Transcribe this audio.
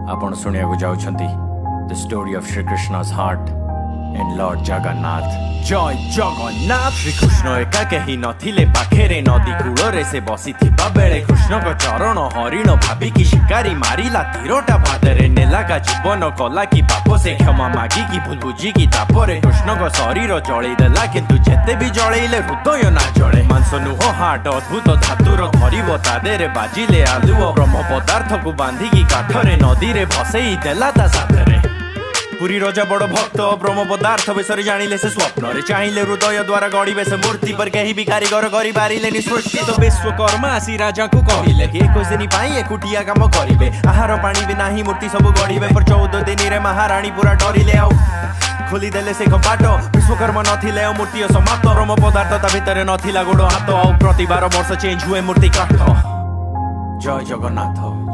आपण सुनिया जाउछंती the story of Shri Krishna's heart and lord Jagannath. जय जगन्नाथ। श्रीकृष्ण एका केही नथिले पाखेरे नदी कूଳରେ से बसिथिबा बेले कृष्ण को चरण हरिण भाबिकी शिकारी मारिला तीरटा पादरे नेलागा जीवन कला कि पाप से क्षमा मागिकी भूल बुझिकी तापरे कृष्ण को शरीर जळेई देला किंतु जेते भी जळेइले हृदय ना जळे मांस नुह हाट अद्भुत धातुर धरिब तादेरे बाजिले आलुओ ब्रह्म पदार्थ को बांधिकी काठरे नदी रे भसेई देला ता साथरे। पुरी रजा बड़ भक्त ब्रह्म पदार्थ विषय जानिले से स्वप्न रे चाहिए हृदय द्वारा गढ़िबे से मूर्ति पर कहीं भी कारीगर करि पारिले सृष्टि तो विश्वकर्मा आसी राजा को कहिले कि 21 दिन पाई एकुटिया काम करिवे आहार पानी भी नाही मूर्ति सब गढ़िबे पर 14 दिन रे महारानी पूरा डरिले आउ खोली देले से कपाट विश्वकर्मा नथिले मूर्ति समाप्त ब्रह्म पदार्थ ता भितरे नथिला गोड़ हाथ आ प्रतिबार वर्ष चेंज हुए मूर्ति काठ। जय जगन्नाथ।